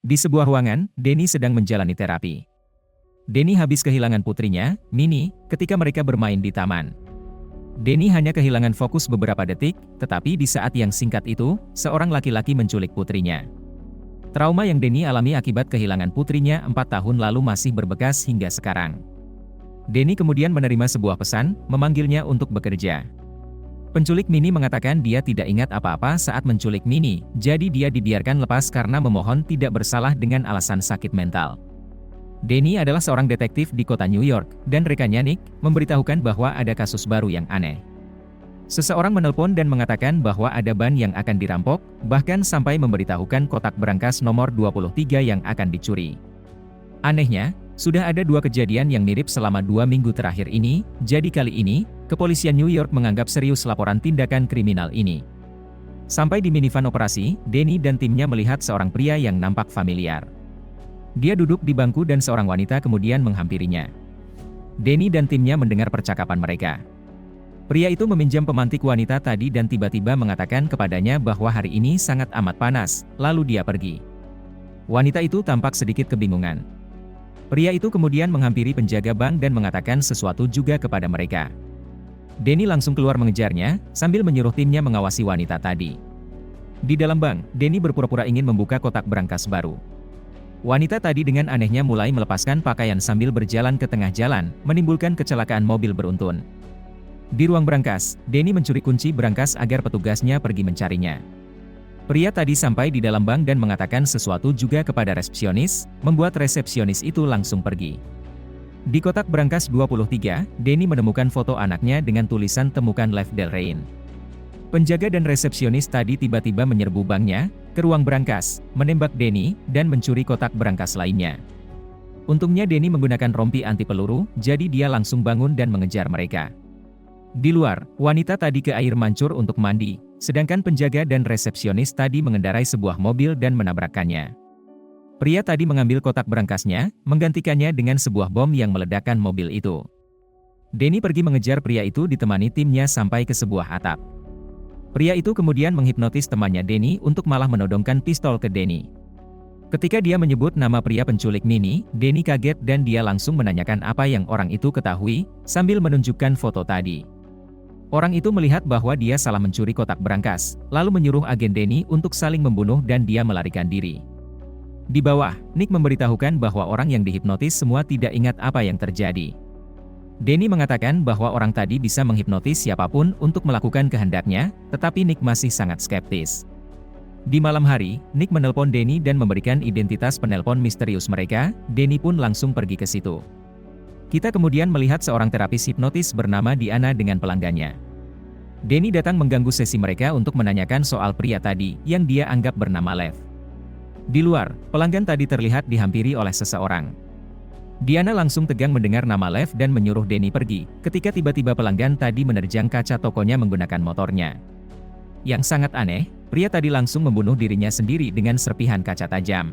Di sebuah ruangan, Denny sedang menjalani terapi. Denny habis kehilangan putrinya, Minnie, ketika mereka bermain di taman. Denny hanya kehilangan fokus beberapa detik, tetapi di saat yang singkat itu, seorang laki-laki menculik putrinya. Trauma yang Denny alami akibat kehilangan putrinya 4 tahun lalu masih berbekas hingga sekarang. Denny kemudian menerima sebuah pesan, memanggilnya untuk bekerja. Penculik Minnie mengatakan dia tidak ingat apa-apa saat menculik Minnie, jadi dia dibiarkan lepas karena memohon tidak bersalah dengan alasan sakit mental. Denny adalah seorang detektif di kota New York, dan rekannya Nick memberitahukan bahwa ada kasus baru yang aneh. Seseorang menelpon dan mengatakan bahwa ada ban yang akan dirampok, bahkan sampai memberitahukan kotak berangkas nomor 23 yang akan dicuri. Anehnya, sudah ada 2 kejadian yang mirip selama 2 minggu terakhir ini, jadi kali ini, kepolisian New York menganggap serius laporan tindakan kriminal ini. Sampai di minivan operasi, Denny dan timnya melihat seorang pria yang nampak familiar. Dia duduk di bangku dan seorang wanita kemudian menghampirinya. Denny dan timnya mendengar percakapan mereka. Pria itu meminjam pemantik wanita tadi dan tiba-tiba mengatakan kepadanya bahwa hari ini sangat amat panas, lalu dia pergi. Wanita itu tampak sedikit kebingungan. Pria itu kemudian menghampiri penjaga bank dan mengatakan sesuatu juga kepada mereka. Denny langsung keluar mengejarnya, sambil menyuruh timnya mengawasi wanita tadi. Di dalam bank, Denny berpura-pura ingin membuka kotak berangkas baru. Wanita tadi dengan anehnya mulai melepaskan pakaian sambil berjalan ke tengah jalan, menimbulkan kecelakaan mobil beruntun. Di ruang berangkas, Denny mencuri kunci berangkas agar petugasnya pergi mencarinya. Pria tadi sampai di dalam bank dan mengatakan sesuatu juga kepada resepsionis, membuat resepsionis itu langsung pergi. Di kotak berangkas 23, Denny menemukan foto anaknya dengan tulisan temukan Lev Del Rey. Penjaga dan resepsionis tadi tiba-tiba menyerbu banknya, ke ruang berangkas, menembak Denny, dan mencuri kotak berangkas lainnya. Untungnya Denny menggunakan rompi anti peluru, jadi dia langsung bangun dan mengejar mereka. Di luar, wanita tadi ke air mancur untuk mandi, sedangkan penjaga dan resepsionis tadi mengendarai sebuah mobil dan menabrakkannya. Pria tadi mengambil kotak berangkasnya, menggantikannya dengan sebuah bom yang meledakkan mobil itu. Denny pergi mengejar pria itu ditemani timnya sampai ke sebuah atap. Pria itu kemudian menghipnotis temannya Denny untuk malah menodongkan pistol ke Denny. Ketika dia menyebut nama pria penculik Minnie, Denny kaget dan dia langsung menanyakan apa yang orang itu ketahui, sambil menunjukkan foto tadi. Orang itu melihat bahwa dia salah mencuri kotak berangkas, lalu menyuruh agen Denny untuk saling membunuh dan dia melarikan diri. Di bawah, Nick memberitahukan bahwa orang yang dihipnotis semua tidak ingat apa yang terjadi. Denny mengatakan bahwa orang tadi bisa menghipnotis siapapun untuk melakukan kehendaknya, tetapi Nick masih sangat skeptis. Di malam hari, Nick menelpon Denny dan memberikan identitas penelpon misterius mereka, Denny pun langsung pergi ke situ. Kita kemudian melihat seorang terapis hipnotis bernama Diana dengan pelanggannya. Denny datang mengganggu sesi mereka untuk menanyakan soal pria tadi, yang dia anggap bernama Lev. Di luar, pelanggan tadi terlihat dihampiri oleh seseorang. Diana langsung tegang mendengar nama Lev dan menyuruh Denny pergi, ketika tiba-tiba pelanggan tadi menerjang kaca tokonya menggunakan motornya. Yang sangat aneh, pria tadi langsung membunuh dirinya sendiri dengan serpihan kaca tajam.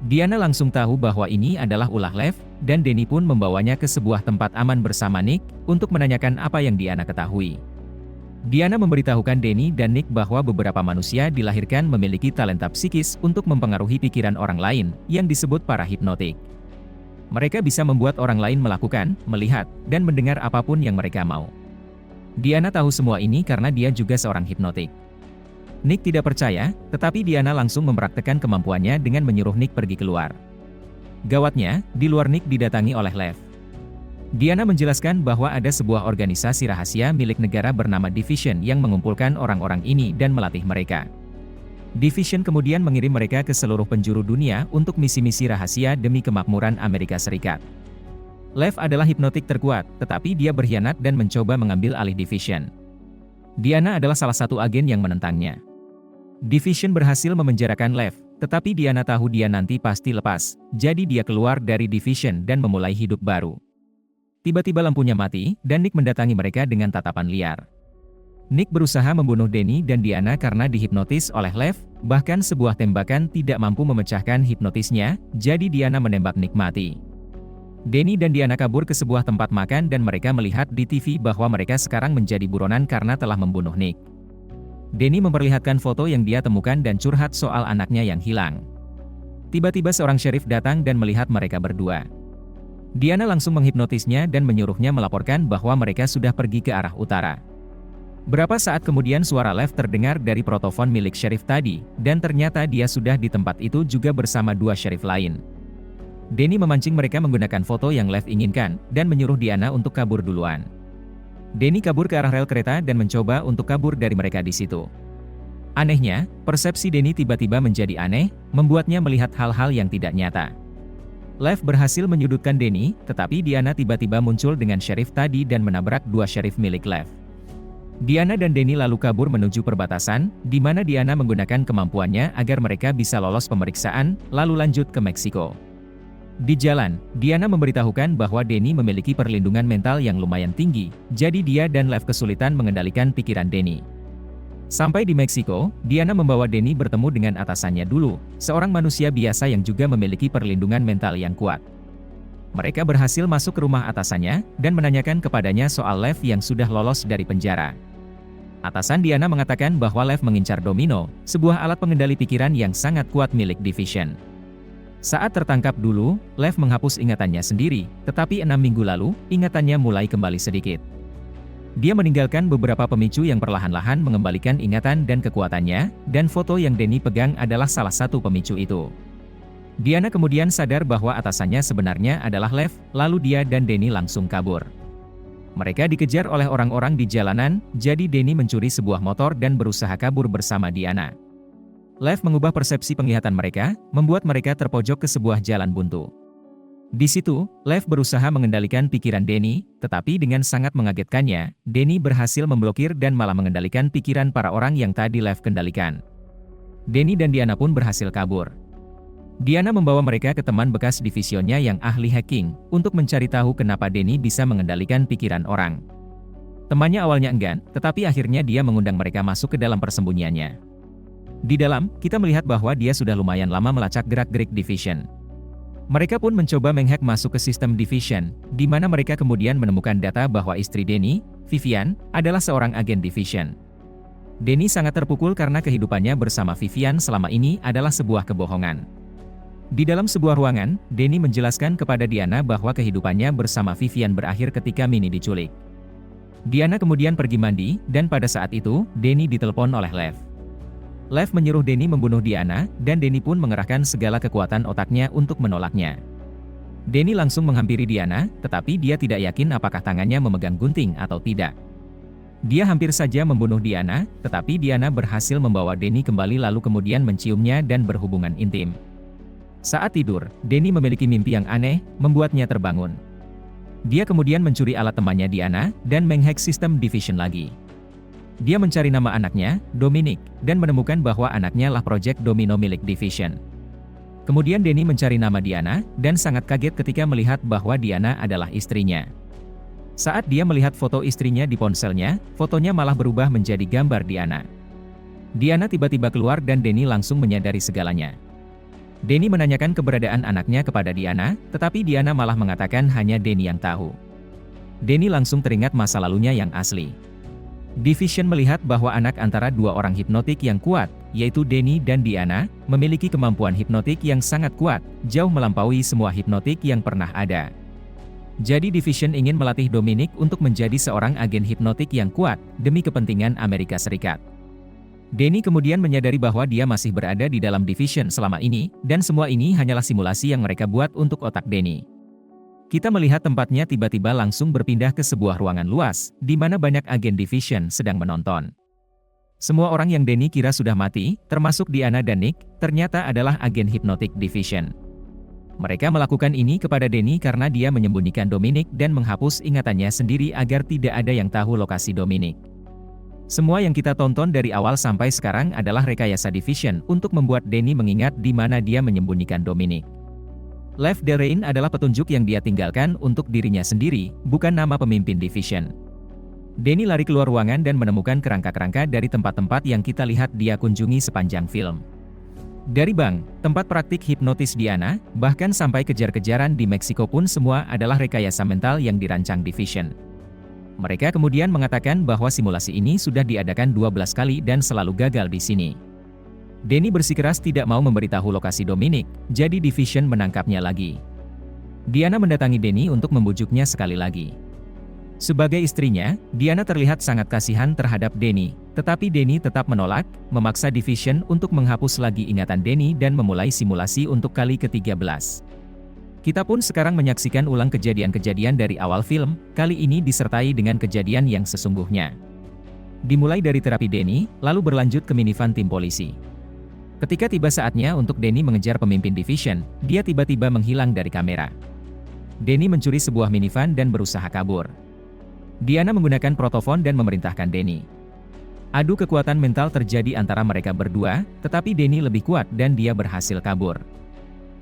Diana langsung tahu bahwa ini adalah ulah Lev, dan Denny pun membawanya ke sebuah tempat aman bersama Nick, untuk menanyakan apa yang Diana ketahui. Diana memberitahukan Denny dan Nick bahwa beberapa manusia dilahirkan memiliki talenta psikis untuk mempengaruhi pikiran orang lain, yang disebut para hipnotik. Mereka bisa membuat orang lain melakukan, melihat, dan mendengar apapun yang mereka mau. Diana tahu semua ini karena dia juga seorang hipnotik. Nick tidak percaya, tetapi Diana langsung mempraktekkan kemampuannya dengan menyuruh Nick pergi keluar. Gawatnya, di luar Nick didatangi oleh Lev. Diana menjelaskan bahwa ada sebuah organisasi rahasia milik negara bernama Division yang mengumpulkan orang-orang ini dan melatih mereka. Division kemudian mengirim mereka ke seluruh penjuru dunia untuk misi-misi rahasia demi kemakmuran Amerika Serikat. Lev adalah hipnotik terkuat, tetapi dia berkhianat dan mencoba mengambil alih Division. Diana adalah salah satu agen yang menentangnya. Division berhasil memenjarakan Lev, tetapi Diana tahu dia nanti pasti lepas, jadi dia keluar dari Division dan memulai hidup baru. Tiba-tiba lampunya mati, dan Nick mendatangi mereka dengan tatapan liar. Nick berusaha membunuh Denny dan Diana karena dihipnotis oleh Lev, bahkan sebuah tembakan tidak mampu memecahkan hipnotisnya, jadi Diana menembak Nick mati. Denny dan Diana kabur ke sebuah tempat makan dan mereka melihat di TV bahwa mereka sekarang menjadi buronan karena telah membunuh Nick. Denny memperlihatkan foto yang dia temukan dan curhat soal anaknya yang hilang. Tiba-tiba seorang sheriff datang dan melihat mereka berdua. Diana langsung menghipnotisnya dan menyuruhnya melaporkan bahwa mereka sudah pergi ke arah utara. Berapa saat kemudian suara Lev terdengar dari protofon milik sheriff tadi, dan ternyata dia sudah di tempat itu juga bersama dua sheriff lain. Danny memancing mereka menggunakan foto yang Lev inginkan, dan menyuruh Diana untuk kabur duluan. Danny kabur ke arah rel kereta dan mencoba untuk kabur dari mereka di situ. Anehnya, persepsi Danny tiba-tiba menjadi aneh, membuatnya melihat hal-hal yang tidak nyata. Lev berhasil menyudutkan Danny, tetapi Diana tiba-tiba muncul dengan sheriff tadi dan menabrak dua sheriff milik Lev. Diana dan Danny lalu kabur menuju perbatasan, di mana Diana menggunakan kemampuannya agar mereka bisa lolos pemeriksaan, lalu lanjut ke Meksiko. Di jalan, Diana memberitahukan bahwa Danny memiliki perlindungan mental yang lumayan tinggi, jadi dia dan Lev kesulitan mengendalikan pikiran Danny. Sampai di Meksiko, Diana membawa Danny bertemu dengan atasannya dulu, seorang manusia biasa yang juga memiliki perlindungan mental yang kuat. Mereka berhasil masuk ke rumah atasannya, dan menanyakan kepadanya soal Lev yang sudah lolos dari penjara. Atasan Diana mengatakan bahwa Lev mengincar Domino, sebuah alat pengendali pikiran yang sangat kuat milik Division. Saat tertangkap dulu, Lev menghapus ingatannya sendiri, tetapi 6 minggu lalu, ingatannya mulai kembali sedikit. Dia meninggalkan beberapa pemicu yang perlahan-lahan mengembalikan ingatan dan kekuatannya, dan foto yang Danny pegang adalah salah satu pemicu itu. Diana kemudian sadar bahwa atasannya sebenarnya adalah Lev, lalu dia dan Danny langsung kabur. Mereka dikejar oleh orang-orang di jalanan, jadi Danny mencuri sebuah motor dan berusaha kabur bersama Diana. Lev mengubah persepsi penglihatan mereka, membuat mereka terpojok ke sebuah jalan buntu. Di situ, Lev berusaha mengendalikan pikiran Danny, tetapi dengan sangat mengagetkannya, Danny berhasil memblokir dan malah mengendalikan pikiran para orang yang tadi Lev kendalikan. Danny dan Diana pun berhasil kabur. Diana membawa mereka ke teman bekas divisionnya yang ahli hacking, untuk mencari tahu kenapa Danny bisa mengendalikan pikiran orang. Temannya awalnya enggan, tetapi akhirnya dia mengundang mereka masuk ke dalam persembunyiannya. Di dalam, kita melihat bahwa dia sudah lumayan lama melacak gerak-gerik Division. Mereka pun mencoba menghack masuk ke sistem Division, di mana mereka kemudian menemukan data bahwa istri Danny, Vivian, adalah seorang agen Division. Danny sangat terpukul karena kehidupannya bersama Vivian selama ini adalah sebuah kebohongan. Di dalam sebuah ruangan, Danny menjelaskan kepada Diana bahwa kehidupannya bersama Vivian berakhir ketika Minnie diculik. Diana kemudian pergi mandi, dan pada saat itu, Danny ditelepon oleh Lev. Lev menyuruh Danny membunuh Diana, dan Danny pun mengerahkan segala kekuatan otaknya untuk menolaknya. Danny langsung menghampiri Diana, tetapi dia tidak yakin apakah tangannya memegang gunting atau tidak. Dia hampir saja membunuh Diana, tetapi Diana berhasil membawa Danny kembali lalu kemudian menciumnya dan berhubungan intim. Saat tidur, Danny memiliki mimpi yang aneh, membuatnya terbangun. Dia kemudian mencuri alat temannya Diana, dan menghack sistem Division lagi. Dia mencari nama anaknya, Dominic, dan menemukan bahwa anaknya lah Project Domino milik Division. Kemudian Danny mencari nama Diana, dan sangat kaget ketika melihat bahwa Diana adalah istrinya. Saat dia melihat foto istrinya di ponselnya, fotonya malah berubah menjadi gambar Diana. Diana tiba-tiba keluar dan Danny langsung menyadari segalanya. Danny menanyakan keberadaan anaknya kepada Diana, tetapi Diana malah mengatakan hanya Danny yang tahu. Danny langsung teringat masa lalunya yang asli. Division melihat bahwa anak antara dua orang hipnotik yang kuat, yaitu Danny dan Diana, memiliki kemampuan hipnotik yang sangat kuat, jauh melampaui semua hipnotik yang pernah ada. Jadi Division ingin melatih Dominic untuk menjadi seorang agen hipnotik yang kuat, demi kepentingan Amerika Serikat. Danny kemudian menyadari bahwa dia masih berada di dalam Division selama ini, dan semua ini hanyalah simulasi yang mereka buat untuk otak Danny. Kita melihat tempatnya tiba-tiba langsung berpindah ke sebuah ruangan luas, di mana banyak agen Division sedang menonton. Semua orang yang Danny kira sudah mati, termasuk Diana dan Nick, ternyata adalah agen hipnotik Division. Mereka melakukan ini kepada Danny karena dia menyembunyikan Dominic dan menghapus ingatannya sendiri agar tidak ada yang tahu lokasi Dominic. Semua yang kita tonton dari awal sampai sekarang adalah rekayasa Division untuk membuat Danny mengingat di mana dia menyembunyikan Dominic. Lev Derain adalah petunjuk yang dia tinggalkan untuk dirinya sendiri, bukan nama pemimpin Division. Danny lari keluar ruangan dan menemukan kerangka-kerangka dari tempat-tempat yang kita lihat dia kunjungi sepanjang film. Dari bank, tempat praktik hipnotis Diana, bahkan sampai kejar-kejaran di Meksiko pun semua adalah rekayasa mental yang dirancang Division. Mereka kemudian mengatakan bahwa simulasi ini sudah diadakan 12 kali dan selalu gagal di sini. Danny bersikeras tidak mau memberitahu lokasi Dominic, jadi Division menangkapnya lagi. Diana mendatangi Danny untuk membujuknya sekali lagi. Sebagai istrinya, Diana terlihat sangat kasihan terhadap Danny, tetapi Danny tetap menolak, memaksa Division untuk menghapus lagi ingatan Danny dan memulai simulasi untuk kali ke-13. Kita pun sekarang menyaksikan ulang kejadian-kejadian dari awal film, kali ini disertai dengan kejadian yang sesungguhnya. Dimulai dari terapi Danny, lalu berlanjut ke minivan tim polisi. Ketika tiba saatnya untuk Danny mengejar pemimpin Division, dia tiba-tiba menghilang dari kamera. Danny mencuri sebuah minivan dan berusaha kabur. Diana menggunakan protofon dan memerintahkan Danny. Adu kekuatan mental terjadi antara mereka berdua, tetapi Danny lebih kuat dan dia berhasil kabur.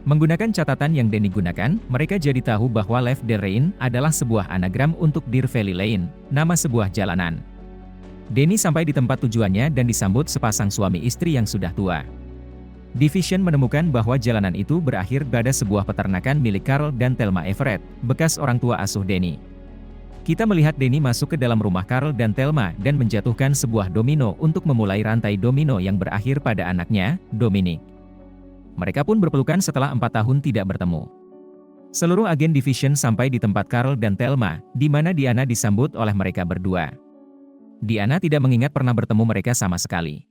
Menggunakan catatan yang Danny gunakan, mereka jadi tahu bahwa Left the Rain adalah sebuah anagram untuk Deer Valley Lane, nama sebuah jalanan. Danny sampai di tempat tujuannya dan disambut sepasang suami istri yang sudah tua. Division menemukan bahwa jalanan itu berakhir pada sebuah peternakan milik Carl dan Thelma Everett, bekas orang tua asuh Danny. Kita melihat Danny masuk ke dalam rumah Carl dan Thelma dan menjatuhkan sebuah domino untuk memulai rantai domino yang berakhir pada anaknya, Dominic. Mereka pun berpelukan setelah 4 tahun tidak bertemu. Seluruh agen Division sampai di tempat Carl dan Thelma, di mana Diana disambut oleh mereka berdua. Diana tidak mengingat pernah bertemu mereka sama sekali.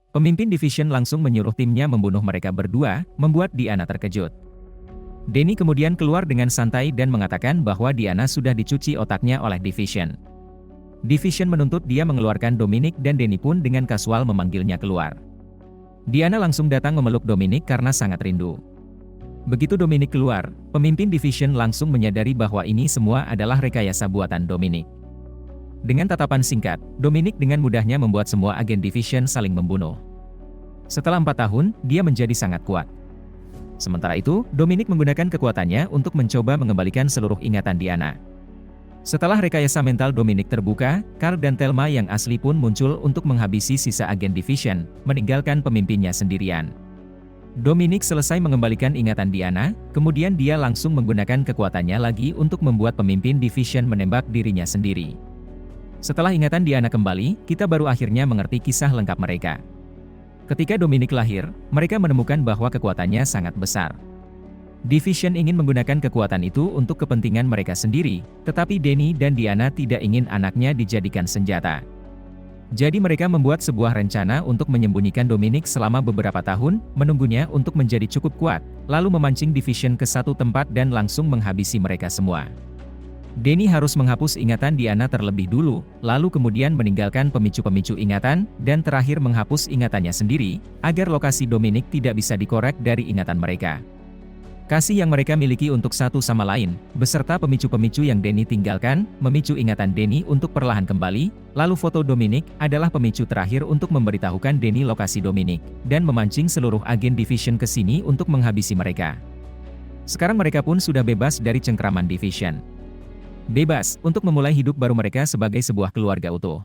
Pemimpin Division langsung menyuruh timnya membunuh mereka berdua, membuat Diana terkejut. Danny kemudian keluar dengan santai dan mengatakan bahwa Diana sudah dicuci otaknya oleh Division. Division menuntut dia mengeluarkan Dominic dan Danny pun dengan kasual memanggilnya keluar. Diana langsung datang memeluk Dominic karena sangat rindu. Begitu Dominic keluar, pemimpin Division langsung menyadari bahwa ini semua adalah rekayasa buatan Dominic. Dengan tatapan singkat, Dominic dengan mudahnya membuat semua agen Division saling membunuh. Setelah 4 tahun, dia menjadi sangat kuat. Sementara itu, Dominic menggunakan kekuatannya untuk mencoba mengembalikan seluruh ingatan Diana. Setelah rekayasa mental Dominic terbuka, Carl dan Thelma yang asli pun muncul untuk menghabisi sisa agen Division, meninggalkan pemimpinnya sendirian. Dominic selesai mengembalikan ingatan Diana, kemudian dia langsung menggunakan kekuatannya lagi untuk membuat pemimpin Division menembak dirinya sendiri. Setelah ingatan Diana kembali, kita baru akhirnya mengerti kisah lengkap mereka. Ketika Dominic lahir, mereka menemukan bahwa kekuatannya sangat besar. Division ingin menggunakan kekuatan itu untuk kepentingan mereka sendiri, tetapi Danny dan Diana tidak ingin anaknya dijadikan senjata. Jadi mereka membuat sebuah rencana untuk menyembunyikan Dominic selama beberapa tahun, menunggunya untuk menjadi cukup kuat, lalu memancing Division ke satu tempat dan langsung menghabisi mereka semua. Danny harus menghapus ingatan Diana terlebih dulu, lalu kemudian meninggalkan pemicu-pemicu ingatan, dan terakhir menghapus ingatannya sendiri, agar lokasi Dominic tidak bisa dikorek dari ingatan mereka. Kasih yang mereka miliki untuk satu sama lain, beserta pemicu-pemicu yang Danny tinggalkan, memicu ingatan Danny untuk perlahan kembali, lalu foto Dominic adalah pemicu terakhir untuk memberitahukan Danny lokasi Dominic, dan memancing seluruh agen Division ke sini untuk menghabisi mereka. Sekarang mereka pun sudah bebas dari cengkraman Division. Bebas, untuk memulai hidup baru mereka sebagai sebuah keluarga utuh.